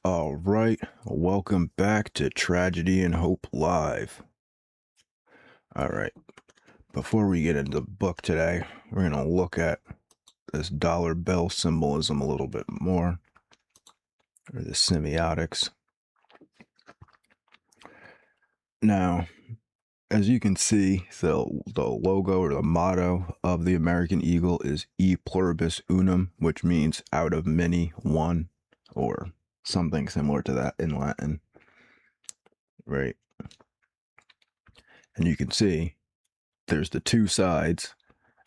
All right, welcome back to Tragedy and Hope Live. All right, before we get into the book today, we're going to look at this dollar bill symbolism a little bit more, or the semiotics. Now, as you can see, the logo or the motto of the American Eagle is E pluribus unum, which means out of many, one, or something similar to that in Latin, right? And you can see there's the two sides,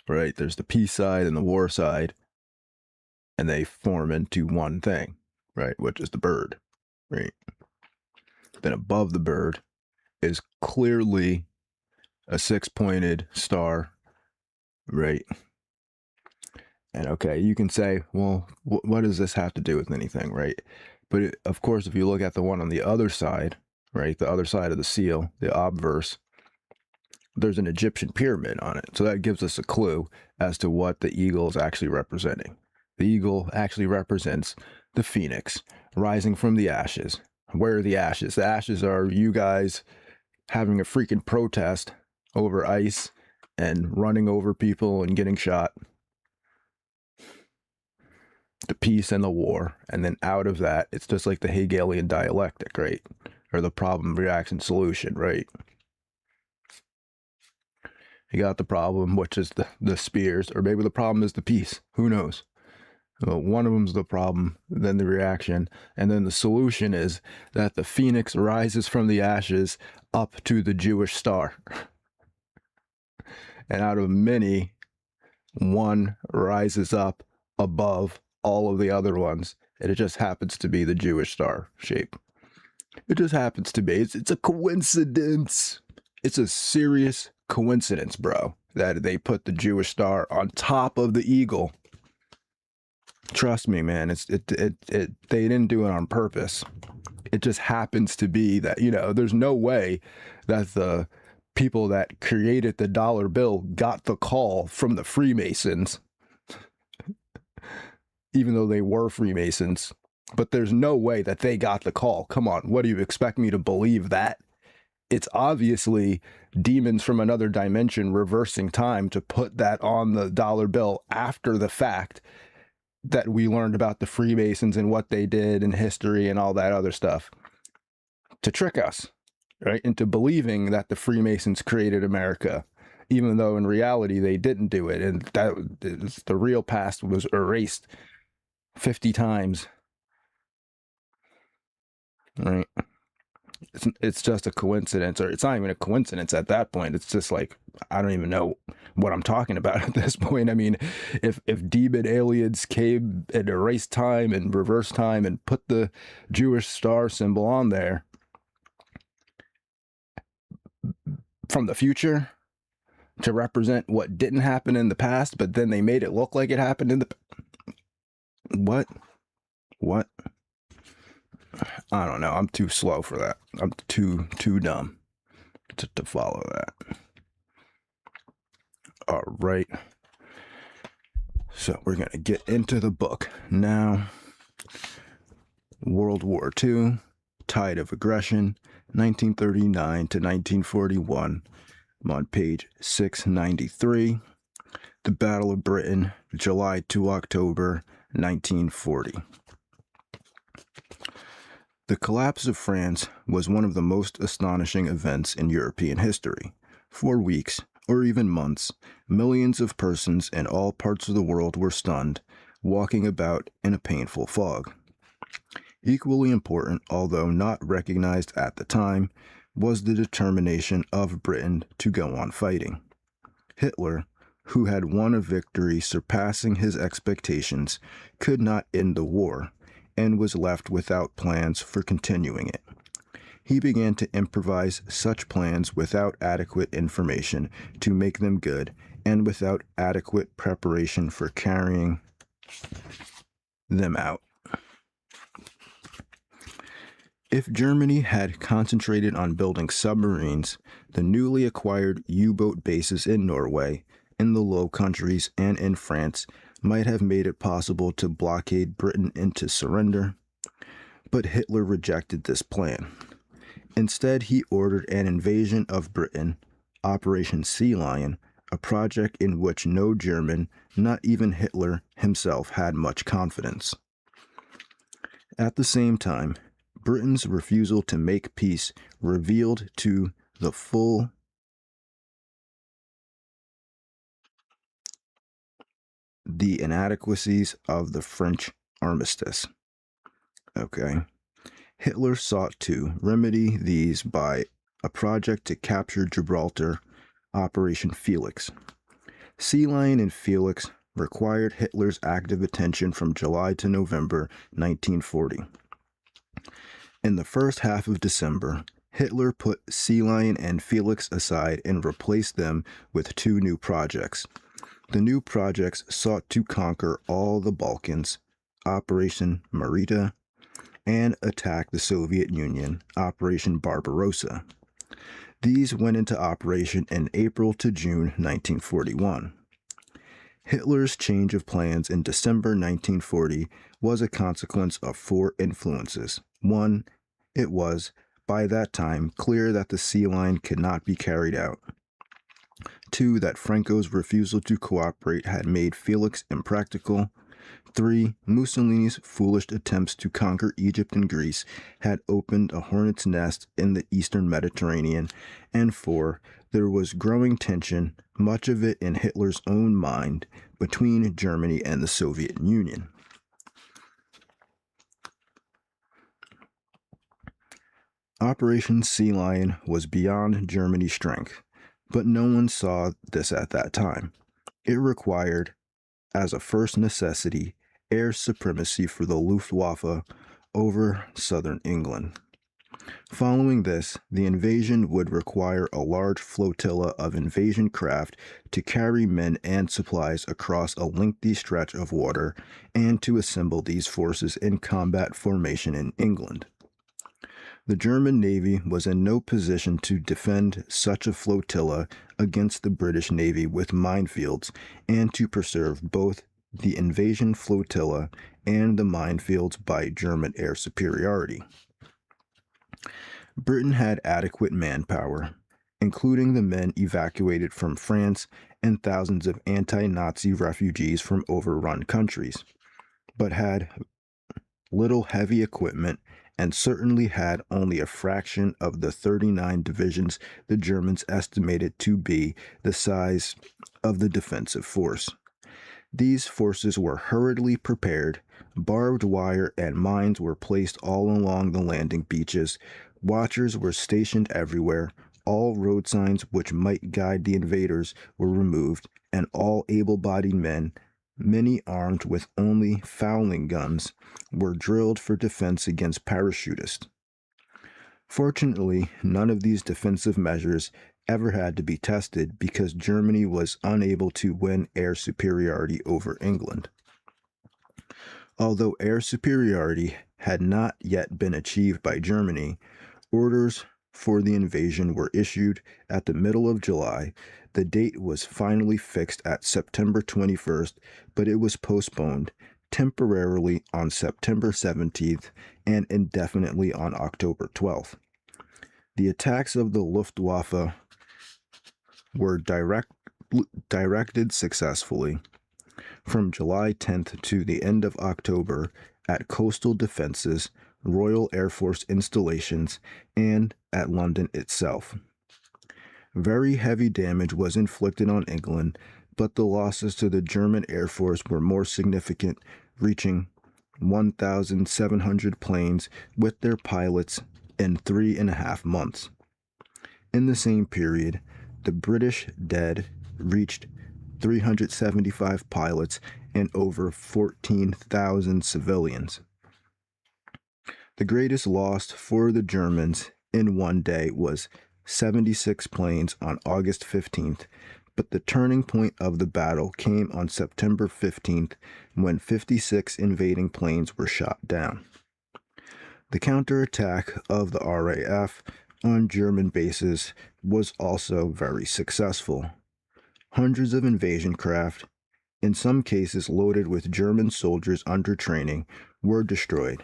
right? There's the peace side and the war side, and they form into one thing, right? Which is the bird, right? Then above the bird is clearly a six-pointed star, right? And okay, you can say, well, what does this have to do with anything, right? But of course, if you look at the one on the other side, right, the other side of the seal, the obverse, there's an Egyptian pyramid on it. So that gives us a clue as to what the eagle is actually representing. The eagle actually represents the phoenix rising from the ashes. Where are the ashes? The ashes are you guys having a freaking protest over ICE and running over people and getting shot. The peace and the war. And then out of that, it's just like the Hegelian dialectic, right? Or the problem, reaction, solution, right? You got the problem, which is the spears, or maybe the problem is the peace. Who knows? Well, one of them's the problem, then the reaction, and then the solution is that the phoenix rises from the ashes up to the Jewish star. And out of many, one rises up above all of the other ones, and it just happens to be the Jewish star shape. It just happens to be. It's a coincidence. It's a serious coincidence, bro, that they put the Jewish star on top of the eagle. Trust me, man. They didn't do it on purpose. It just happens to be that, there's no way that the people that created the dollar bill got the call from the Freemasons, even though they were Freemasons. But there's no way that they got the call. Come on, what do you expect me to believe that? It's obviously demons from another dimension reversing time to put that on the dollar bill after the fact that we learned about the Freemasons and what they did in history and all that other stuff to trick us, right, into believing that the Freemasons created America, even though in reality they didn't do it, and that the real past was erased 50 times, right? It's just a coincidence, or it's not even a coincidence at that point. It's just like, I don't even know what I'm talking about at this point. I mean, if demon aliens came and erased time and reversed time and put the Jewish star symbol on there from the future to represent what didn't happen in the past, but then they made it look like it happened in the... What? I don't know. I'm too slow for that. I'm too dumb to follow that. All right. So we're going to get into the book now. World War II, Tide of Aggression, 1939 to 1941. I'm on page 693. The Battle of Britain, July to October, 1940. The collapse of France was one of the most astonishing events in European history. For weeks, or even months, millions of persons in all parts of the world were stunned, walking about in a painful fog. Equally important, although not recognized at the time, was the determination of Britain to go on fighting. Hitler, who had won a victory surpassing his expectations, could not end the war, and was left without plans for continuing it. He began to improvise such plans without adequate information to make them good, and without adequate preparation for carrying them out. If Germany had concentrated on building submarines, the newly acquired U-boat bases in Norway, in the Low Countries, and in France might have made it possible to blockade Britain into surrender. But Hitler rejected this plan. Instead, he ordered an invasion of Britain, Operation Sea Lion, a project in which no German, not even Hitler himself, had much confidence. At the same time, Britain's refusal to make peace revealed to the full the inadequacies of the French armistice. Okay. Hitler sought to remedy these by a project to capture Gibraltar, Operation Felix. Sea Lion and Felix required Hitler's active attention from July to November 1940. In the first half of December, Hitler put Sea Lion and Felix aside and replaced them with two new projects. The new projects sought to conquer all the Balkans, Operation Marita, and attack the Soviet Union, Operation Barbarossa. These went into operation in April to June 1941. Hitler's change of plans in December 1940 was a consequence of four influences. One, it was, by that time, clear that the Sea Line could not be carried out. Two, that Franco's refusal to cooperate had made Felix impractical. 3. Mussolini's foolish attempts to conquer Egypt and Greece had opened a hornet's nest in the eastern Mediterranean. And 4. There was growing tension, much of it in Hitler's own mind, between Germany and the Soviet Union. Operation Sea Lion was beyond Germany's strength, but no one saw this at that time. It required, as a first necessity, air supremacy for the Luftwaffe over southern England. Following this, the invasion would require a large flotilla of invasion craft to carry men and supplies across a lengthy stretch of water and to assemble these forces in combat formation in England. The German Navy was in no position to defend such a flotilla against the British Navy with minefields and to preserve both the invasion flotilla and the minefields by German air superiority. Britain had adequate manpower, including the men evacuated from France and thousands of anti-Nazi refugees from overrun countries, but had little heavy equipment and certainly had only a fraction of the 39 divisions the Germans estimated to be the size of the defensive force. These forces were hurriedly prepared, barbed wire and mines were placed all along the landing beaches, watchers were stationed everywhere, all road signs which might guide the invaders were removed, and all able-bodied men, many armed with only fowling guns, were drilled for defense against parachutists. Fortunately, none of these defensive measures ever had to be tested because Germany was unable to win air superiority over England. Although air superiority had not yet been achieved by Germany, orders for the invasion were issued at the middle of July. The date was finally fixed at September 21st, but it was postponed temporarily on September 17th and indefinitely on October 12th. The attacks of the Luftwaffe were directed successfully from July 10th to the end of October at coastal defenses, Royal Air Force installations, and at London itself. Very heavy damage was inflicted on England, but the losses to the German Air Force were more significant, reaching 1,700 planes with their pilots in 3.5 months. In the same period, the British dead reached 375 pilots and over 14,000 civilians. The greatest loss for the Germans in one day was 76 planes on August 15th, but the turning point of the battle came on September 15th when 56 invading planes were shot down. The counterattack of the RAF on German bases was also very successful. Hundreds of invasion craft, in some cases loaded with German soldiers under training, were destroyed.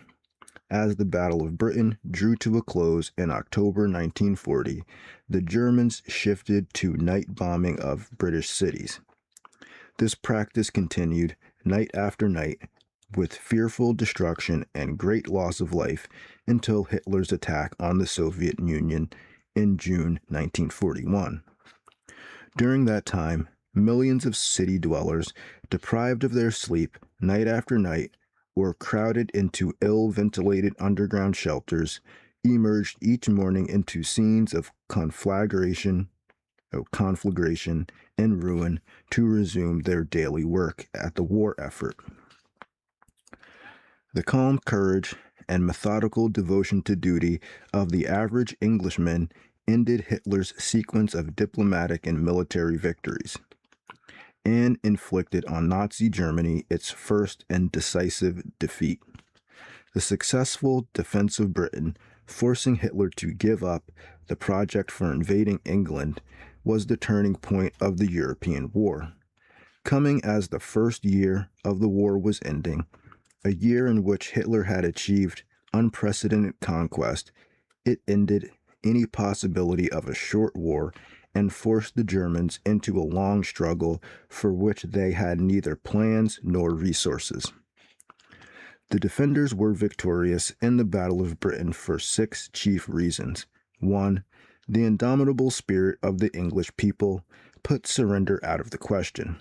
As the Battle of Britain drew to a close in October 1940, the Germans shifted to night bombing of British cities. This practice continued night after night, with fearful destruction and great loss of life until Hitler's attack on the Soviet Union in June 1941. During that time, millions of city dwellers, deprived of their sleep night after night, or crowded into ill-ventilated underground shelters, emerged each morning into scenes of conflagration and ruin to resume their daily work at the war effort. The calm courage and methodical devotion to duty of the average Englishman ended Hitler's sequence of diplomatic and military victories, and inflicted on Nazi Germany its first and decisive defeat. The successful defense of Britain, forcing Hitler to give up the project for invading England, was the turning point of the European War. Coming as the first year of the war was ending, a year in which Hitler had achieved unprecedented conquest, it ended any possibility of a short war and forced the Germans into a long struggle for which they had neither plans nor resources. The defenders were victorious in the Battle of Britain for 6 chief reasons. 1. The indomitable spirit of the English people put surrender out of the question.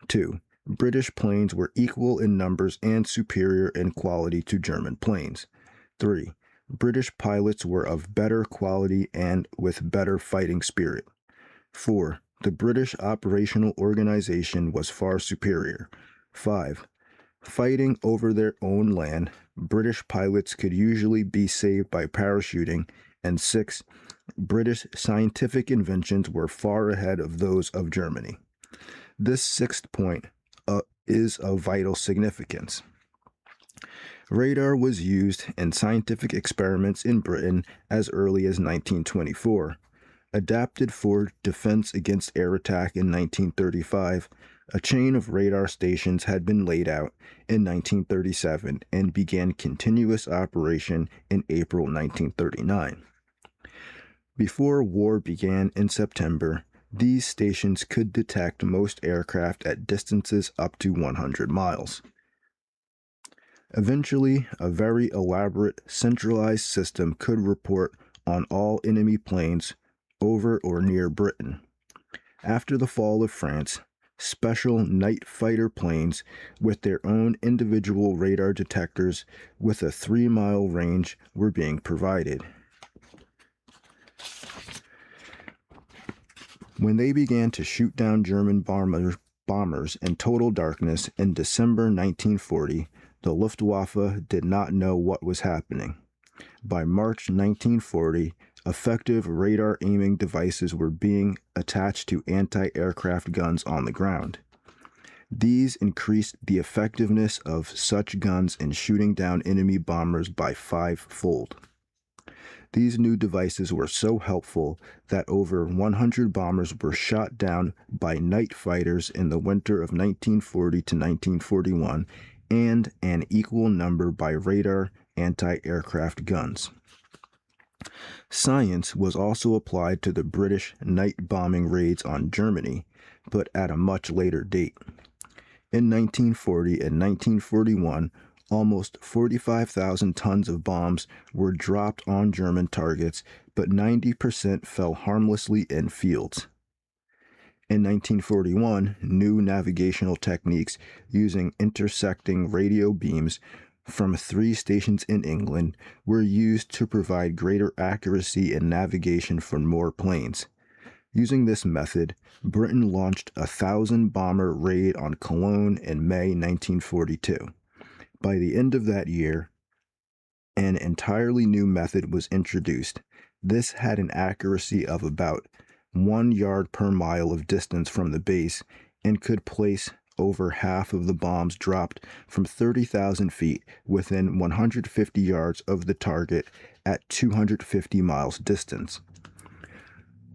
2. British planes were equal in numbers and superior in quality to German planes. 3. British pilots were of better quality and with better fighting spirit. 4. The British operational organization was far superior. 5. Fighting over their own land, British pilots could usually be saved by parachuting. And 6. British scientific inventions were far ahead of those of Germany. This 6th point is of vital significance. Radar was used in scientific experiments in Britain as early as 1924. Adapted for defense against air attack in 1935, a chain of radar stations had been laid out in 1937 and began continuous operation in April 1939. Before war began in September, these stations could detect most aircraft at distances up to 100 miles. Eventually, a very elaborate, centralized system could report on all enemy planes over or near Britain. After the fall of France, special night fighter planes with their own individual radar detectors with a 3-mile range were being provided. When they began to shoot down German bombers in total darkness in December 1940, the Luftwaffe did not know what was happening. By March 1940, effective radar aiming devices were being attached to anti-aircraft guns on the ground. These increased the effectiveness of such guns in shooting down enemy bombers by 5-fold. These new devices were so helpful that over 100 bombers were shot down by night fighters in the winter of 1940 to 1941, and an equal number by radar anti-aircraft guns. Science was also applied to the British night bombing raids on Germany, but at a much later date. In 1940 and 1941, almost 45,000 tons of bombs were dropped on German targets, but 90% fell harmlessly in fields. In 1941, new navigational techniques using intersecting radio beams from 3 stations in England were used to provide greater accuracy in navigation for more planes. Using this method, Britain launched a 1,000-bomber raid on Cologne in May 1942. By the end of that year, an entirely new method was introduced. This had an accuracy of about 1 yard per mile of distance from the base and could place over half of the bombs dropped from 30,000 feet within 150 yards of the target at 250 miles distance.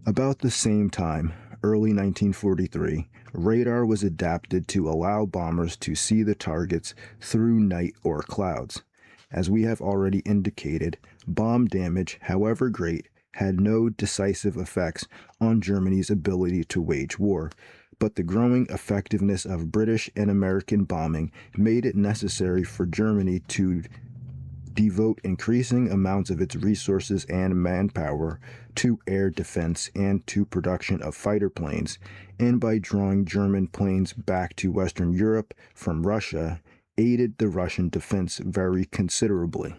About the same time, early 1943, radar was adapted to allow bombers to see the targets through night or clouds. As we have already indicated, bomb damage, however great, had no decisive effects on Germany's ability to wage war, but the growing effectiveness of British and American bombing made it necessary for Germany to devote increasing amounts of its resources and manpower to air defense and to production of fighter planes, and by drawing German planes back to Western Europe from Russia, aided the Russian defense very considerably.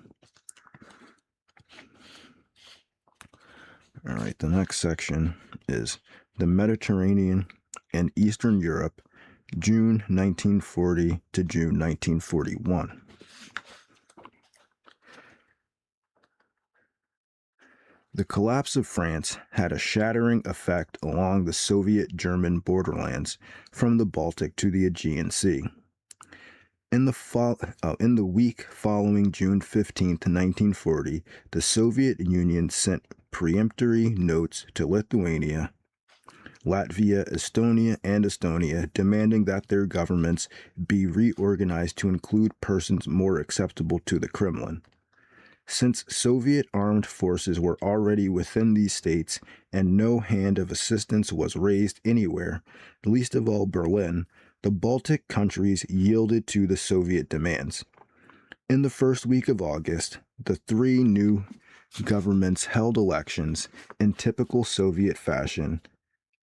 All right, the next section is the Mediterranean and Eastern Europe, June 1940 to June 1941. The collapse of France had a shattering effect along the Soviet-German borderlands from the Baltic to the Aegean Sea. In the week following June 15, 1940, the Soviet Union sent peremptory notes to Lithuania, Latvia, and Estonia, demanding that their governments be reorganized to include persons more acceptable to the Kremlin. Since Soviet armed forces were already within these states and no hand of assistance was raised anywhere, least of all Berlin, the Baltic countries yielded to the Soviet demands. In the first week of August, the three new governments held elections in typical Soviet fashion,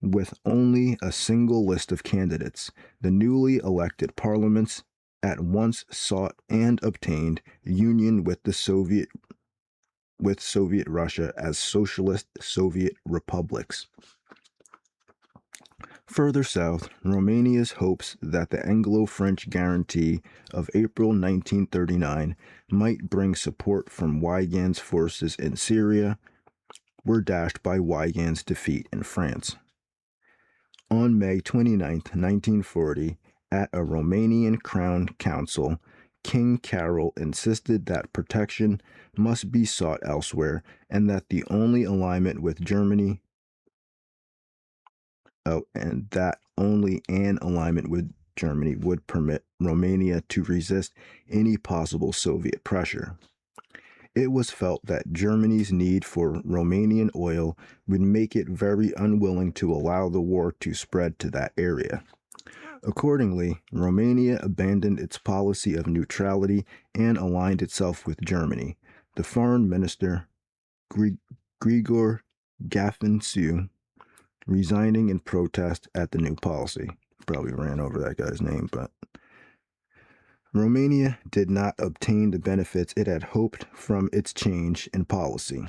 with only a single list of candidates. The newly elected parliaments at once sought and obtained union with Soviet Russia as socialist Soviet republics. Further south, Romania's hopes that the Anglo-French guarantee of April 1939 might bring support from Weygand's forces in Syria were dashed by Weygand's defeat in France. On May 29, 1940, at a Romanian Crown Council, King Carol insisted that protection must be sought elsewhere and that the only alignment with Germany would permit Romania to resist any possible Soviet pressure. It was felt that Germany's need for Romanian oil would make it very unwilling to allow the war to spread to that area. Accordingly, Romania abandoned its policy of neutrality and aligned itself with Germany. The foreign minister, Grigor Gafencu, resigning in protest at the new policy. Probably ran over that guy's name, but Romania did not obtain the benefits it had hoped from its change in policy.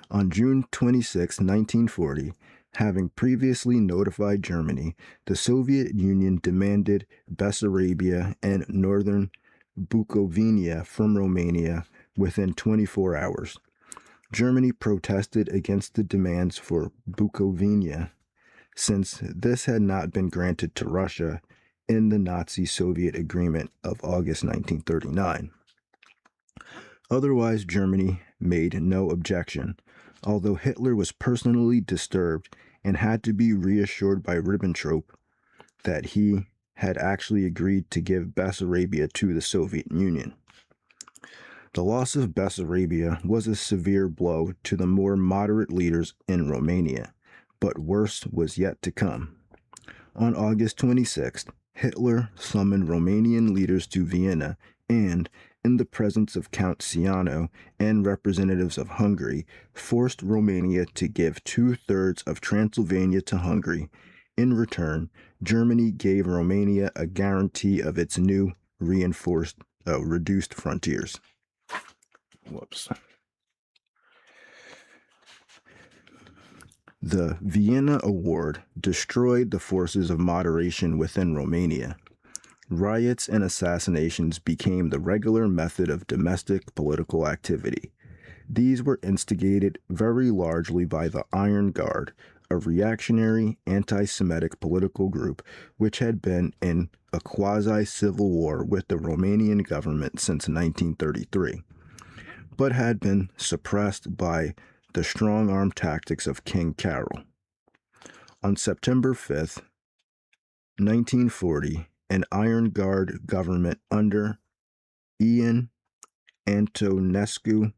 On June 26, 1940, having previously notified Germany, the Soviet Union demanded Bessarabia and northern Bukovina from Romania within 24 hours. Germany protested against the demands for Bukovina, since this had not been granted to Russia in the Nazi-Soviet agreement of August 1939. Otherwise, Germany made no objection, although Hitler was personally disturbed and had to be reassured by Ribbentrop that he had actually agreed to give Bessarabia to the Soviet Union. The loss of Bessarabia was a severe blow to the more moderate leaders in Romania, but worse was yet to come. On August 26th, Hitler summoned Romanian leaders to Vienna and, in the presence of Count Ciano and representatives of Hungary, forced Romania to give 2/3 of Transylvania to Hungary. In return, Germany gave Romania a guarantee of its new reduced frontiers. The Vienna Award destroyed the forces of moderation within Romania. Riots and assassinations became the regular method of domestic political activity. These were instigated very largely by the Iron Guard, a reactionary, anti-Semitic political group which had been in a quasi-civil war with the Romanian government since 1933, but had been suppressed by the strong-arm tactics of King Carol. On September 5th, 1940, an Iron Guard government under Ion Antonescu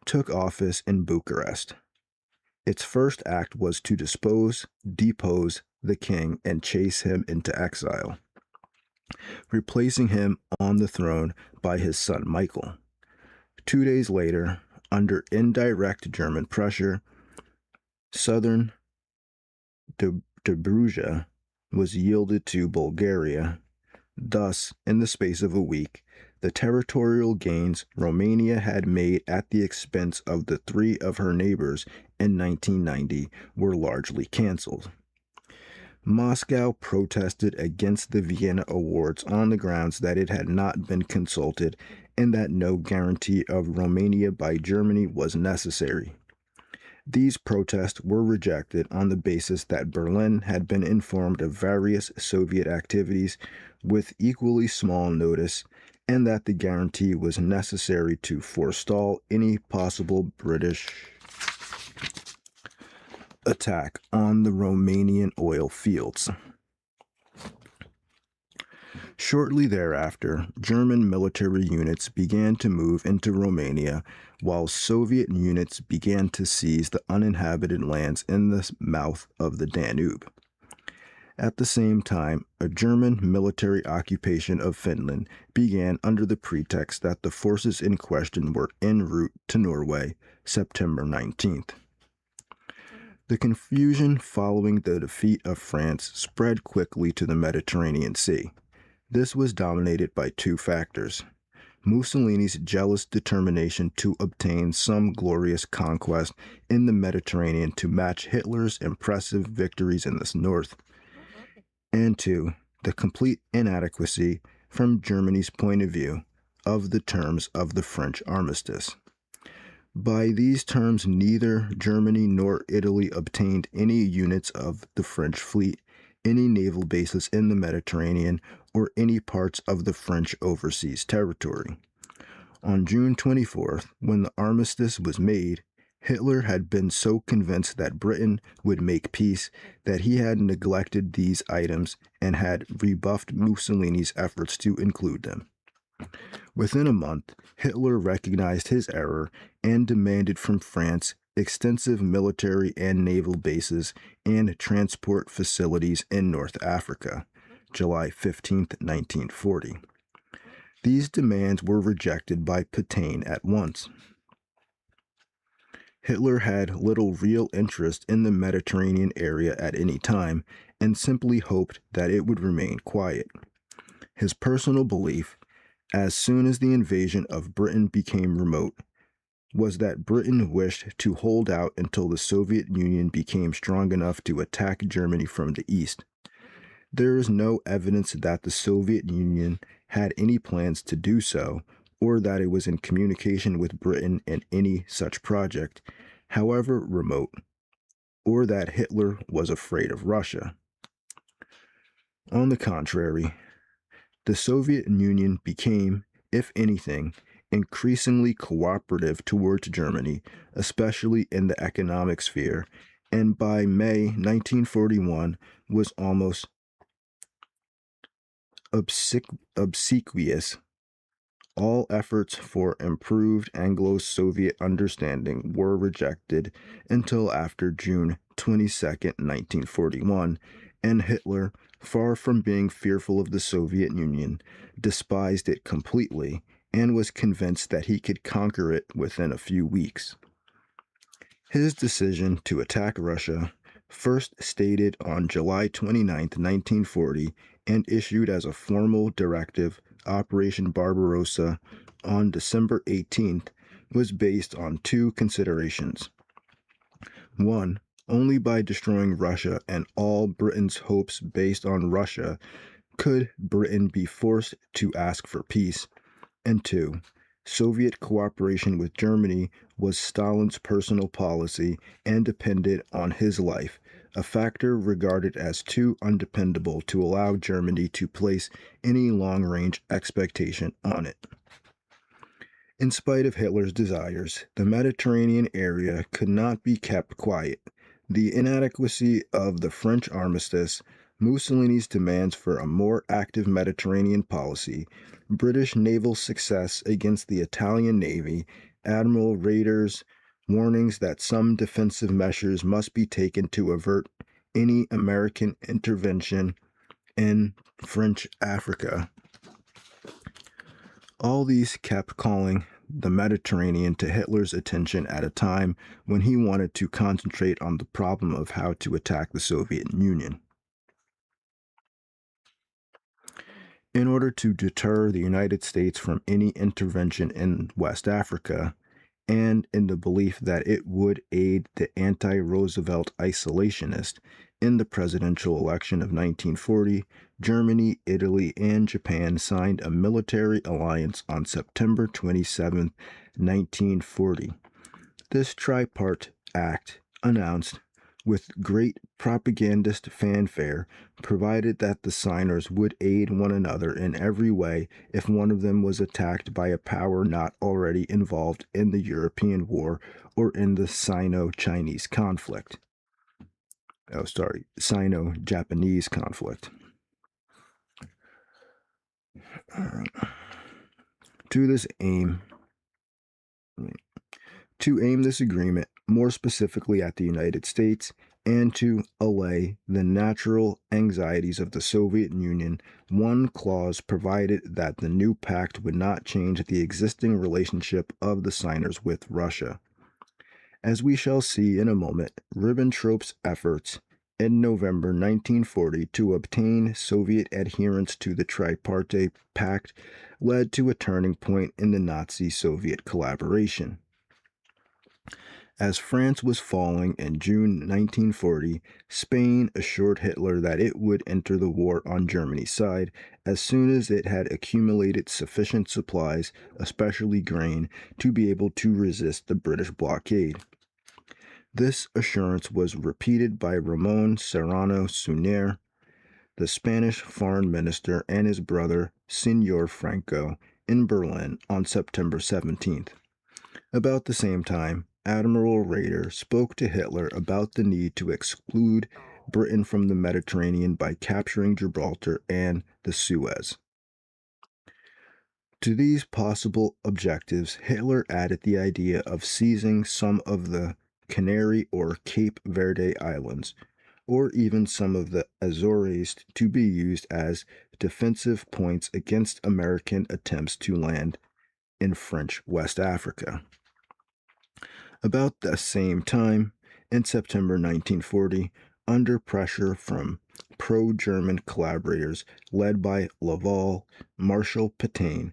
took office in Bucharest. Its first act was to depose the king and chase him into exile, replacing him on the throne by his son Michael. 2 days later, under indirect German pressure, southern Dobruja was yielded to Bulgaria. Thus, in the space of a week, the territorial gains Romania had made at the expense of the three of her neighbors in 1990 were largely canceled. Moscow protested against the Vienna Accords on the grounds that it had not been consulted and that no guarantee of Romania by Germany was necessary. These protests were rejected on the basis that Berlin had been informed of various Soviet activities with equally small notice, and that the guarantee was necessary to forestall any possible British attack on the Romanian oil fields. Shortly thereafter, German military units began to move into Romania, while Soviet units began to seize the uninhabited lands in the mouth of the Danube. At the same time, a German military occupation of Finland began under the pretext that the forces in question were en route to Norway, September 19th. The confusion following the defeat of France spread quickly to the Mediterranean Sea. This was dominated by two factors: Mussolini's jealous determination to obtain some glorious conquest in the Mediterranean to match Hitler's impressive victories in the north, and two, the complete inadequacy, from Germany's point of view, of the terms of the French armistice. By these terms, neither Germany nor Italy obtained any units of the French fleet, any naval bases in the Mediterranean, or any parts of the French overseas territory. On June 24th, when the armistice was made, Hitler had been so convinced that Britain would make peace that he had neglected these items and had rebuffed Mussolini's efforts to include them. Within a month, Hitler recognized his error and demanded from France extensive military and naval bases and transport facilities in North Africa, July 15, 1940. These demands were rejected by Pétain at once. Hitler had little real interest in the Mediterranean area at any time and simply hoped that it would remain quiet. His personal belief, as soon as the invasion of Britain became remote, was that Britain wished to hold out until the Soviet Union became strong enough to attack Germany from the east. There is no evidence that the Soviet Union had any plans to do so, or that it was in communication with Britain in any such project, however remote, or that Hitler was afraid of Russia. On the contrary, the Soviet Union became, if anything, increasingly cooperative towards Germany, especially in the economic sphere, and by May 1941 was almost obsequious. All efforts for improved Anglo-Soviet understanding were rejected until after June 22, 1941, and Hitler, far from being fearful of the Soviet Union, despised it completely and was convinced that he could conquer it within a few weeks. His decision to attack Russia, first stated on July 29, 1940, and issued as a formal directive, Operation Barbarossa, on December 18th, was based on two considerations. One, only by destroying Russia and all Britain's hopes based on Russia could Britain be forced to ask for peace, and two, Soviet cooperation with Germany was Stalin's personal policy and depended on his life, a factor regarded as too undependable to allow Germany to place any long-range expectation on it. In spite of Hitler's desires, the Mediterranean area could not be kept quiet. The inadequacy of the French armistice, Mussolini's demands for a more active Mediterranean policy, British naval success against the Italian Navy, Admiral Raeder's warnings that some defensive measures must be taken to avert any American intervention in French Africa. All these kept calling the Mediterranean to Hitler's attention at a time when he wanted to concentrate on the problem of how to attack the Soviet Union. In order to deter the United States from any intervention in West Africa, and in the belief that it would aid the anti-Roosevelt isolationists in the presidential election of 1940, Germany, Italy, and Japan signed a military alliance on September 27, 1940. This tripartite act announced with great propagandist fanfare, provided that the signers would aid one another in every way if one of them was attacked by a power not already involved in the European War or in the Sino-Chinese conflict. Sino-Japanese conflict. To aim this agreement more specifically at the United States and to allay the natural anxieties of the Soviet Union, one clause provided that the new pact would not change the existing relationship of the signers with Russia. As we shall see in a moment, Ribbentrop's efforts in November 1940 to obtain Soviet adherence to the Tripartite Pact led to a turning point in the Nazi-Soviet collaboration. As France was falling in June 1940, Spain assured Hitler that it would enter the war on Germany's side as soon as it had accumulated sufficient supplies, especially grain, to be able to resist the British blockade. This assurance was repeated by Ramon Serrano Suñer, the Spanish foreign minister, and his brother, Señor Franco, in Berlin on September 17th. About the same time, Admiral Raeder spoke to Hitler about the need to exclude Britain from the Mediterranean by capturing Gibraltar and the Suez. To these possible objectives, Hitler added the idea of seizing some of the Canary or Cape Verde Islands, or even some of the Azores, to be used as defensive points against American attempts to land in French West Africa. About the same time, in September 1940, under pressure from pro-German collaborators led by Laval, Marshal Pétain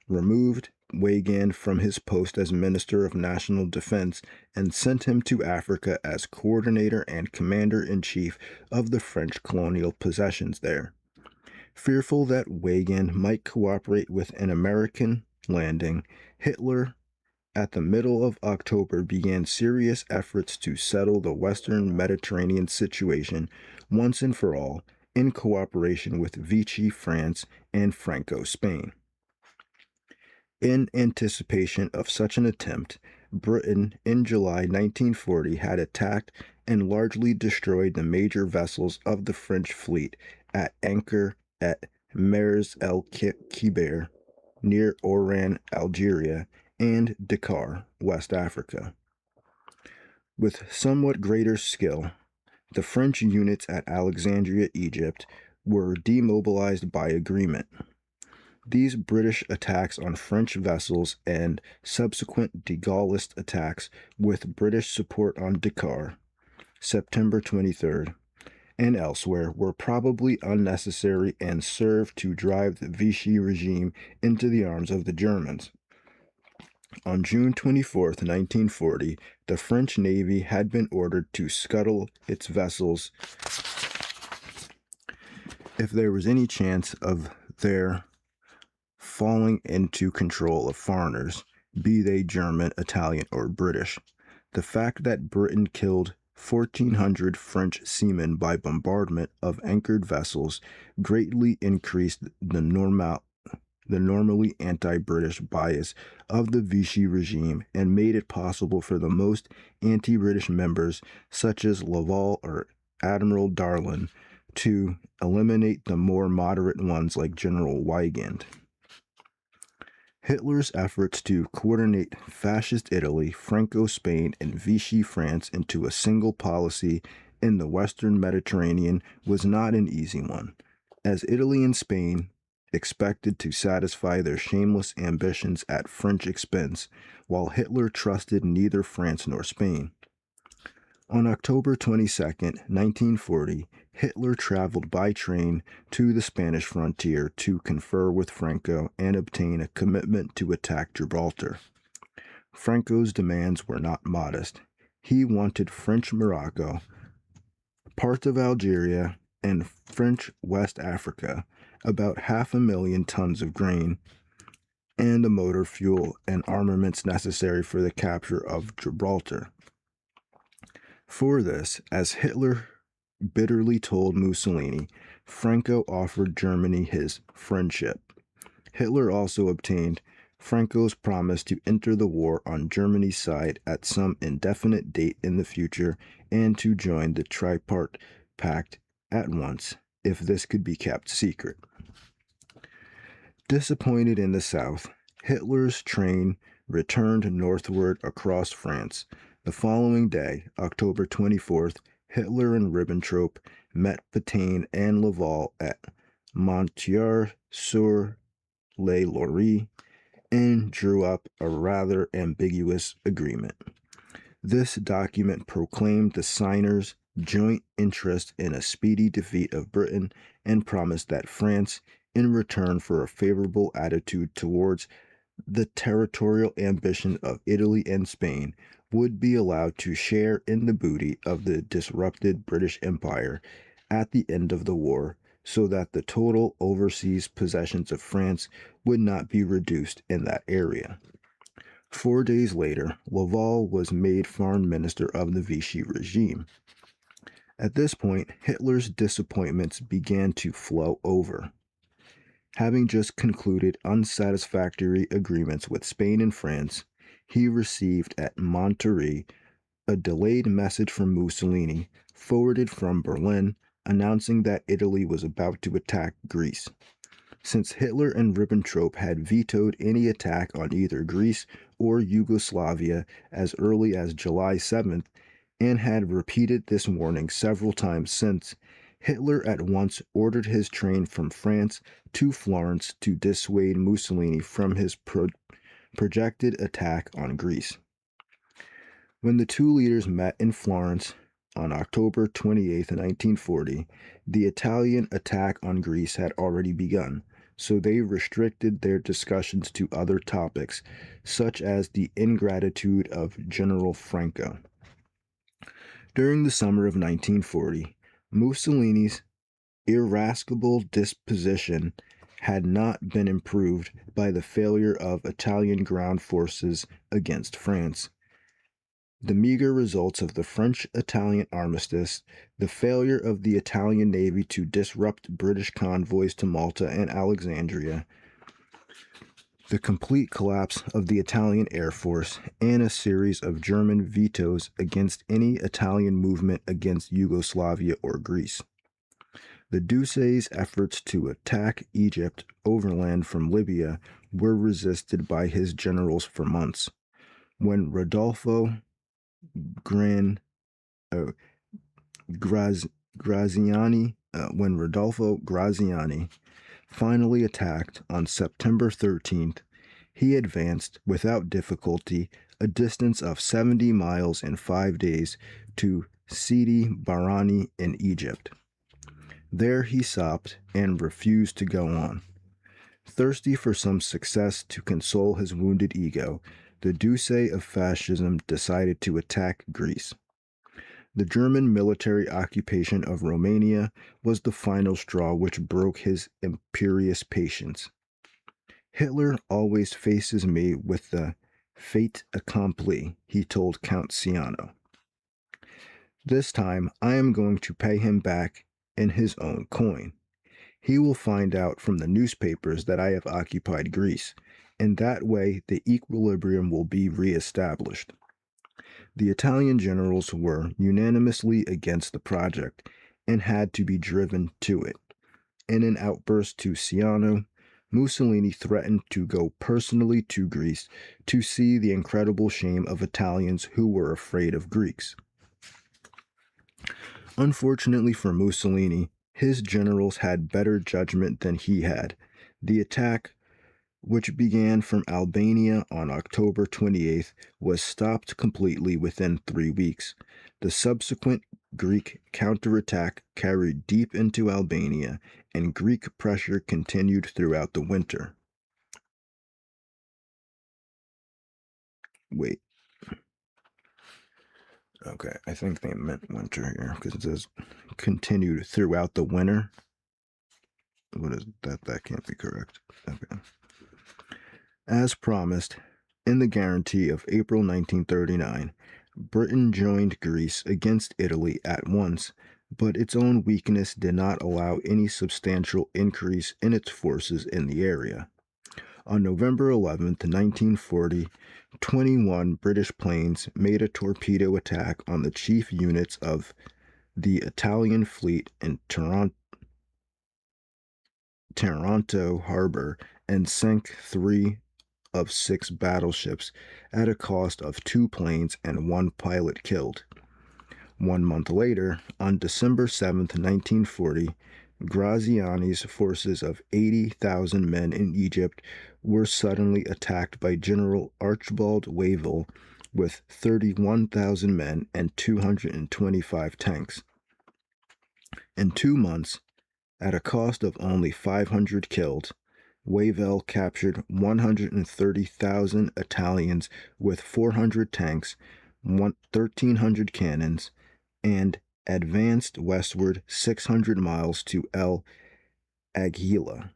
removed Weygand from his post as Minister of National Defense and sent him to Africa as coordinator and commander-in-chief of the French colonial possessions there. Fearful that Weygand might cooperate with an American landing, Hitler, at the middle of October, began serious efforts to settle the Western Mediterranean situation once and for all, in cooperation with Vichy France and Franco Spain. In anticipation of such an attempt, Britain in July 1940 had attacked and largely destroyed the major vessels of the French fleet at anchor at Mers el-Kibir, near Oran, Algeria, and Dakar, West Africa. With somewhat greater skill, the French units at Alexandria, Egypt, were demobilized by agreement. These British attacks on French vessels and subsequent de Gaullist attacks with British support on Dakar, September 23rd, and elsewhere were probably unnecessary and served to drive the Vichy regime into the arms of the Germans. On June 24, 1940, the French Navy had been ordered to scuttle its vessels if there was any chance of their falling into control of foreigners, be they German, Italian, or British. The fact that Britain killed 1,400 French seamen by bombardment of anchored vessels greatly increased the the normally anti-British bias of the Vichy regime and made it possible for the most anti-British members, such as Laval or Admiral Darlan, to eliminate the more moderate ones like General Weygand. Hitler's efforts to coordinate Fascist Italy, Franco Spain, and Vichy France into a single policy in the Western Mediterranean was not an easy one, as Italy and Spain expected to satisfy their shameless ambitions at French expense, while Hitler trusted neither France nor Spain. On October 22, 1940, Hitler traveled by train to the Spanish frontier to confer with Franco and obtain a commitment to attack Gibraltar. Franco's demands were not modest. He wanted French Morocco, parts of Algeria, and French West Africa, about 500,000 tons of grain, and the motor fuel and armaments necessary for the capture of Gibraltar. For this, as Hitler bitterly told Mussolini, Franco offered Germany his friendship. Hitler also obtained Franco's promise to enter the war on Germany's side at some indefinite date in the future and to join the Tripartite Pact at once, if this could be kept secret. Disappointed in the south, Hitler's train returned northward across France. The following day, October 24th, Hitler and Ribbentrop met Pétain and Laval at Montier-sur-le-Loire and drew up a rather ambiguous agreement. This document proclaimed the signers' joint interest in a speedy defeat of Britain and promised that France, in return for a favorable attitude towards the territorial ambition of Italy and Spain, would be allowed to share in the booty of the disrupted British Empire at the end of the war, so that the total overseas possessions of France would not be reduced in that area. 4 days later, Laval was made foreign minister of the Vichy regime. At this point, Hitler's disappointments began to flow over. Having just concluded unsatisfactory agreements with Spain and France, he received at Monterrey a delayed message from Mussolini, forwarded from Berlin, announcing that Italy was about to attack Greece. Since Hitler and Ribbentrop had vetoed any attack on either Greece or Yugoslavia as early as July 7th, and had repeated this warning several times since, Hitler at once ordered his train from France to Florence to dissuade Mussolini from his projected attack on Greece. When the two leaders met in Florence on October 28, 1940, the Italian attack on Greece had already begun, so they restricted their discussions to other topics, such as the ingratitude of General Franco. During the summer of 1940, Mussolini's irascible disposition had not been improved by the failure of Italian ground forces against France. The meager results of the French-Italian armistice, the failure of the Italian Navy to disrupt British convoys to Malta and Alexandria, the complete collapse of the Italian Air Force, and a series of German vetoes against any Italian movement against Yugoslavia or Greece. The Duce's efforts to attack Egypt overland from Libya were resisted by his generals for months. When Rodolfo Graziani finally attacked on September 13th, he advanced without difficulty a distance of 70 miles in 5 days to Sidi Barrani in Egypt. There he stopped and refused to go on. Thirsty for some success to console his wounded ego, the Duce of fascism decided to attack Greece. The German military occupation of Romania was the final straw which broke his imperious patience. Hitler always faces me with the fait accompli, he told Count Ciano. This time I am going to pay him back in his own coin. He will find out from the newspapers that I have occupied Greece, and that way the equilibrium will be reestablished. The Italian generals were unanimously against the project and had to be driven to it. In an outburst to Ciano, Mussolini threatened to go personally to Greece to see the incredible shame of Italians who were afraid of Greeks. Unfortunately for Mussolini, his generals had better judgment than he had. The attack, which began from Albania on October 28th, was stopped completely within 3 weeks. The subsequent Greek counterattack carried deep into Albania, and Greek pressure continued throughout the winter. Wait. Okay, I think they meant winter here because it says continued throughout the winter. What is that? That can't be correct. Okay. As promised, in the guarantee of April 1939, Britain joined Greece against Italy at once, but its own weakness did not allow any substantial increase in its forces in the area. On November 11, 1940, 21 British planes made a torpedo attack on the chief units of the Italian fleet in Taranto harbor and sank 3 of 6 battleships at a cost of 2 planes and 1 pilot killed. 1 month later, on December 7, 1940, Graziani's forces of 80,000 men in Egypt were suddenly attacked by General Archibald Wavell with 31,000 men and 225 tanks. In 2 months, at a cost of only 500 killed, Wavell captured 130,000 Italians with 400 tanks, 1,300 cannons, and advanced westward 600 miles to El Agheila.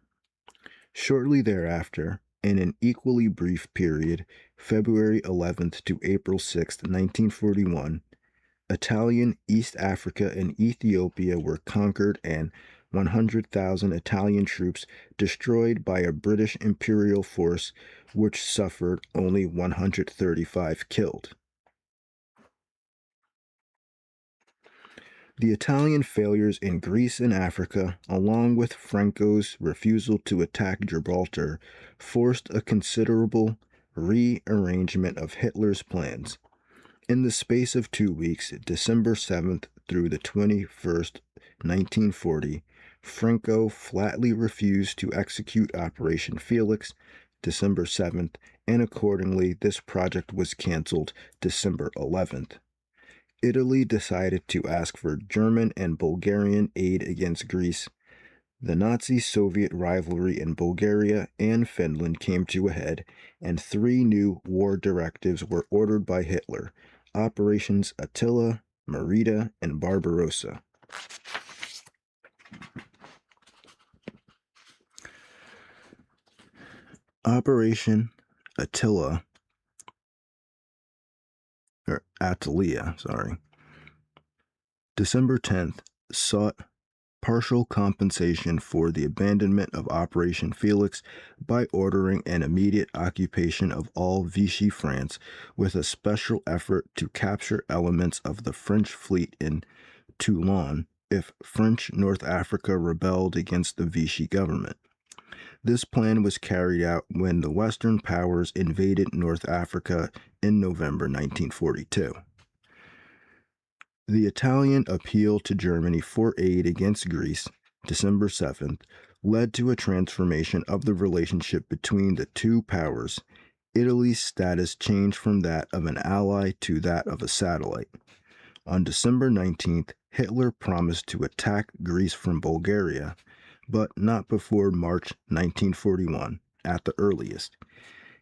Shortly thereafter, in an equally brief period, February 11th to April 6th, 1941, Italian East Africa and Ethiopia were conquered and 100,000 Italian troops destroyed by a British imperial force which suffered only 135 killed. The Italian failures in Greece and Africa, along with Franco's refusal to attack Gibraltar, forced a considerable rearrangement of Hitler's plans. In the space of 2 weeks, December 7th through the 21st, 1940, Franco flatly refused to execute Operation Felix, December 7th, and accordingly this project was canceled December 11th. Italy decided to ask for German and Bulgarian aid against Greece. The Nazi-Soviet rivalry in Bulgaria and Finland came to a head, and 3 new war directives were ordered by Hitler: Operations Attila, Merida, and Barbarossa. Operation Attila, or Attila, December 10th, sought partial compensation for the abandonment of Operation Felix by ordering an immediate occupation of all Vichy France, with a special effort to capture elements of the French fleet in Toulon if French North Africa rebelled against the Vichy government. This plan was carried out when the Western powers invaded North Africa in November 1942. The Italian appeal to Germany for aid against Greece, December 7th, led to a transformation of the relationship between the two powers. Italy's status changed from that of an ally to that of a satellite. On December 19th, Hitler promised to attack Greece from Bulgaria, but not before March 1941, at the earliest.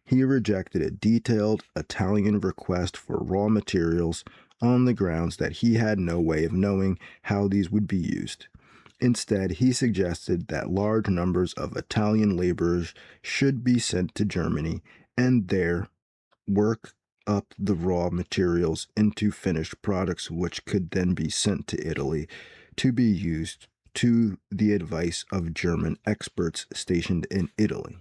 He rejected a detailed Italian request for raw materials on the grounds that he had no way of knowing how these would be used. Instead, he suggested that large numbers of Italian laborers should be sent to Germany and there work up the raw materials into finished products which could then be sent to Italy to be used to the advice of German experts stationed in Italy.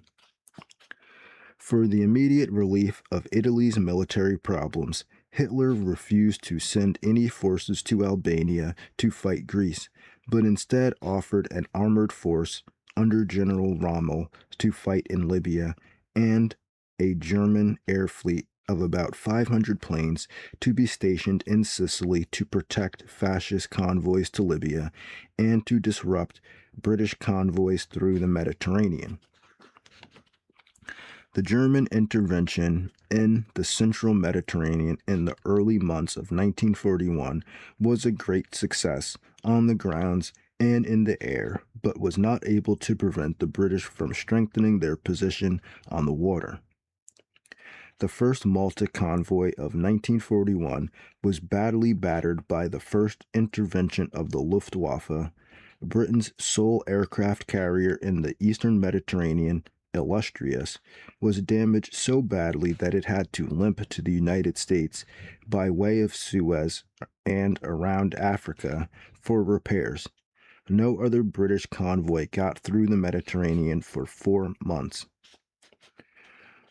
For the immediate relief of Italy's military problems, Hitler refused to send any forces to Albania to fight Greece, but instead offered an armored force under General Rommel to fight in Libya and a German air fleet of about 500 planes to be stationed in Sicily to protect fascist convoys to Libya and to disrupt British convoys through the Mediterranean. The German intervention in the central Mediterranean in the early months of 1941 was a great success on the grounds and in the air, but was not able to prevent the British from strengthening their position on the water. The first Malta convoy of 1941 was badly battered by the first intervention of the Luftwaffe. Britain's sole aircraft carrier in the eastern Mediterranean, Illustrious, was damaged so badly that it had to limp to the United States by way of Suez and around Africa for repairs. No other British convoy got through the Mediterranean for 4 months.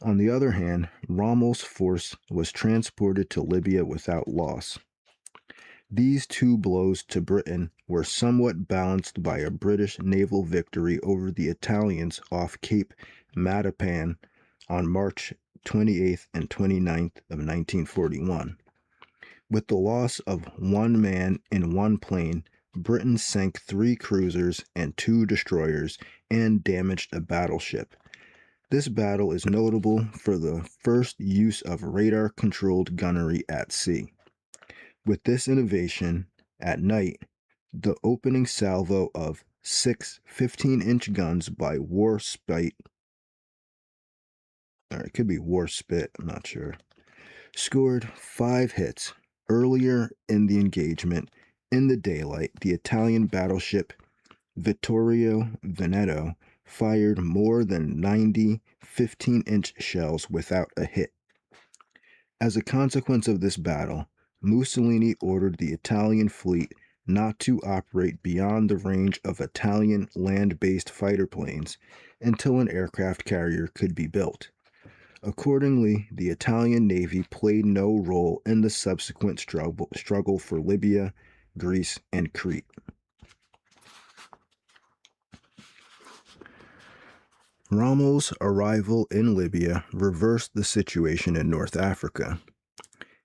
On the other hand, Rommel's force was transported to Libya without loss. These two blows to Britain were somewhat balanced by a British naval victory over the Italians off Cape Matapan on March 28th and 29th of 1941. With the loss of one man in one plane, Britain sank 3 cruisers and 2 destroyers and damaged a battleship. This battle is notable for the first use of radar-controlled gunnery at sea. With this innovation, at night, the opening salvo of 6 15-inch guns by Warspite, or it could be Warspit, I'm not sure, scored 5 hits. Earlier in the engagement, in the daylight, the Italian battleship Vittorio Veneto fired more than 90 15-inch shells without a hit. As a consequence of this battle, Mussolini ordered the Italian fleet not to operate beyond the range of Italian land-based fighter planes until an aircraft carrier could be built. Accordingly, the Italian Navy played no role in the subsequent struggle for Libya, Greece, and Crete. Rommel's arrival in Libya reversed the situation in North Africa.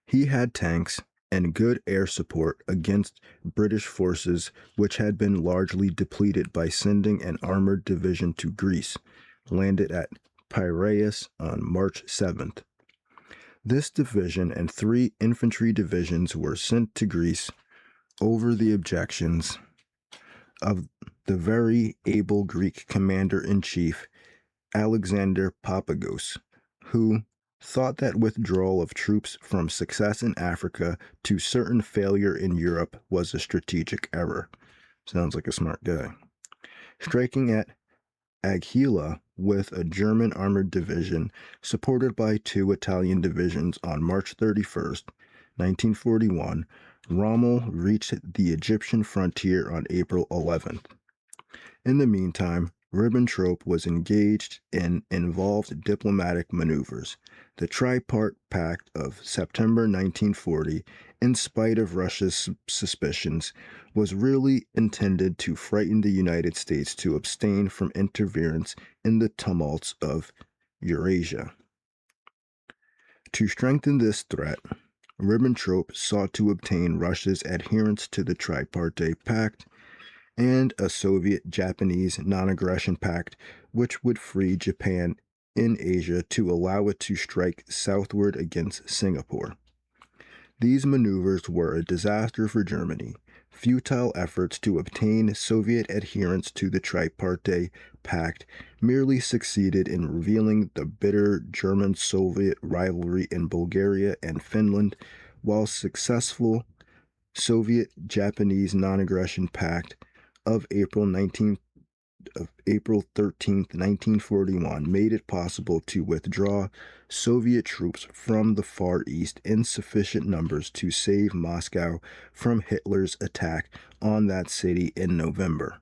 He had tanks and good air support against British forces, which had been largely depleted by sending an armored division to Greece, landed at Piraeus on March 7th. This division and 3 infantry divisions were sent to Greece over the objections of the very able Greek commander-in-chief Alexander Papagos, who thought that withdrawal of troops from success in Africa to certain failure in Europe was a strategic error. Sounds like a smart guy. Striking at Aguila with a German armored division supported by 2 Italian divisions on March 31st, 1941, Rommel reached the Egyptian frontier on April 11th. In the meantime, Ribbentrop was engaged in involved diplomatic maneuvers. The Tripartite Pact of September 1940, in spite of Russia's suspicions, was really intended to frighten the United States to abstain from interference in the tumults of Eurasia. To strengthen this threat, Ribbentrop sought to obtain Russia's adherence to the Tripartite Pact and a Soviet-Japanese non-aggression pact which would free Japan in Asia to allow it to strike southward against Singapore. These maneuvers were a disaster for Germany. Futile efforts to obtain Soviet adherence to the Tripartite Pact merely succeeded in revealing the bitter German-Soviet rivalry in Bulgaria and Finland, while successful Soviet-Japanese non-aggression pact of April 13th, 1941 made it possible to withdraw Soviet troops from the Far East in sufficient numbers to save Moscow from Hitler's attack on that city in November.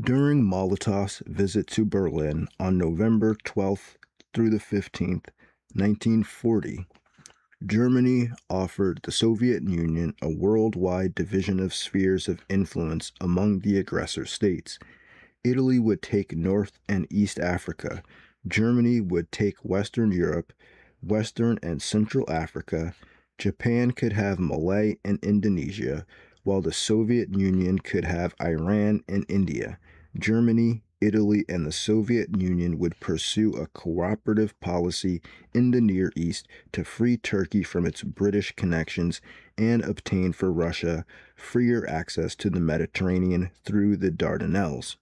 During Molotov's visit to Berlin on November 12th through the 15th, 1940, Germany offered the Soviet Union a worldwide division of spheres of influence among the aggressor states. Italy would take North and East Africa. Germany would take Western Europe, Western and Central Africa. Japan could have Malay and Indonesia, while the Soviet Union could have Iran and India. Germany, Italy, and the Soviet Union would pursue a cooperative policy in the Near East to free Turkey from its British connections and obtain for Russia freer access to the Mediterranean through the Dardanelles.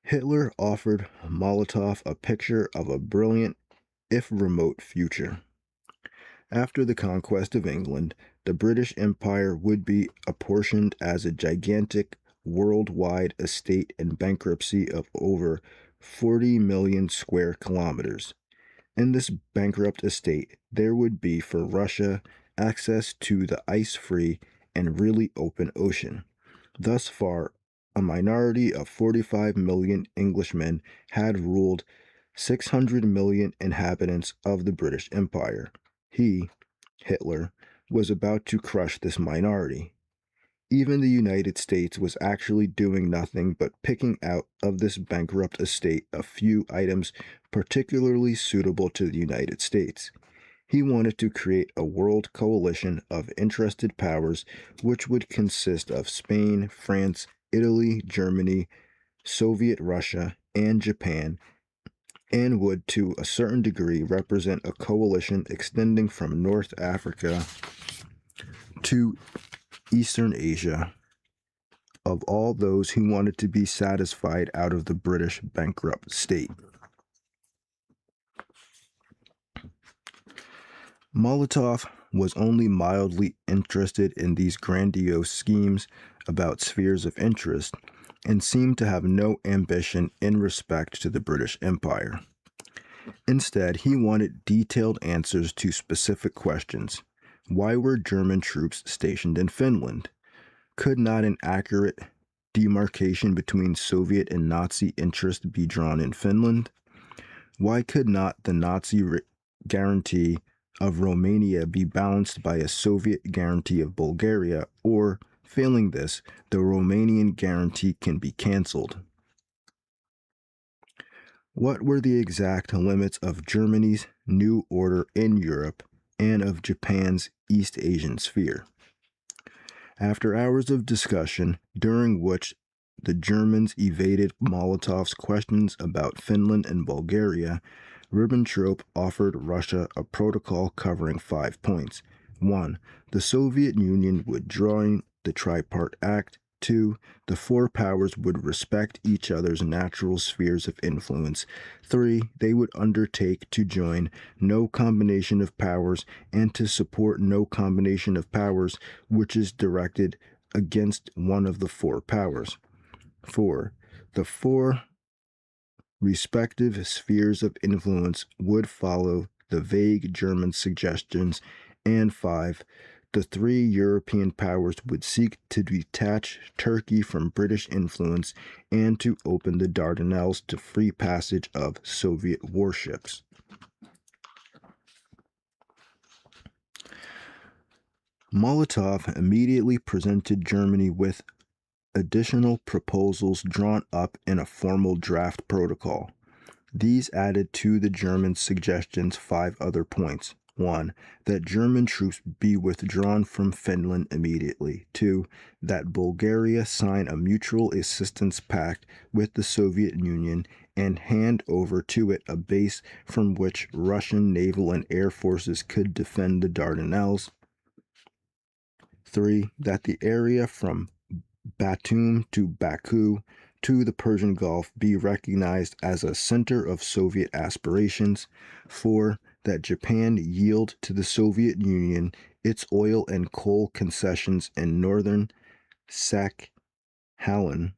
Hitler offered Molotov a picture of a brilliant, if remote, future. After the conquest of England, the British Empire would be apportioned as a gigantic worldwide estate in bankruptcy of over 40 million square kilometers. In this bankrupt estate, there would be for Russia access to the ice-free and really open ocean. Thus far, a minority of 45 million Englishmen had ruled 600 million inhabitants of the British Empire. He, Hitler, was about to crush this minority. Even the United States was actually doing nothing but picking out of this bankrupt estate a few items particularly suitable to the United States. He wanted to create a world coalition of interested powers which would consist of Spain, France, Italy, Germany, Soviet Russia, and Japan, and would to a certain degree represent a coalition extending from North Africa to Eastern Asia of all those who wanted to be satisfied out of the British bankrupt state. Molotov was only mildly interested in these grandiose schemes about spheres of interest and seemed to have no ambition in respect to the British Empire. Instead, he wanted detailed answers to specific questions. Why were German troops stationed in Finland? Could not an accurate demarcation between Soviet and Nazi interest be drawn in Finland? Why could not the Nazi guarantee of Romania be balanced by a Soviet guarantee of Bulgaria, or, failing this, the Romanian guarantee can be cancelled? What were the exact limits of Germany's new order in Europe and of Japan's East Asian sphere? After hours of discussion, during which the Germans evaded Molotov's questions about Finland and Bulgaria, Ribbentrop offered Russia a protocol covering 5 points. 1. The Soviet Union would join the Tripartite Act. 2. The four powers would respect each other's natural spheres of influence. 3. They would undertake to join no combination of powers and to support no combination of powers which is directed against one of the four powers. 4. The four respective spheres of influence would follow the vague German suggestions. And 5. The three European powers would seek to detach Turkey from British influence and to open the Dardanelles to free passage of Soviet warships. Molotov immediately presented Germany with additional proposals drawn up in a formal draft protocol. These added to the German suggestions 5 other points. 1. That German troops be withdrawn from Finland immediately. 2. That Bulgaria sign a mutual assistance pact with the Soviet Union and hand over to it a base from which Russian naval and air forces could defend the Dardanelles. 3. That the area from Batum to Baku to the Persian Gulf be recognized as a center of Soviet aspirations. 4. That Japan yield to the Soviet Union its oil and coal concessions in northern Sakhalin.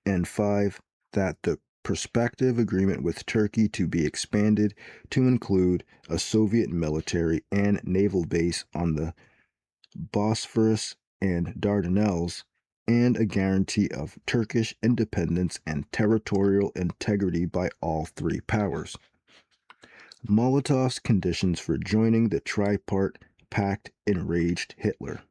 And 5. That the prospective agreement with Turkey to be expanded to include a Soviet military and naval base on the Bosphorus and Dardanelles and a guarantee of Turkish independence and territorial integrity by all three powers. Molotov's conditions for joining the Tripartite Pact enraged Hitler.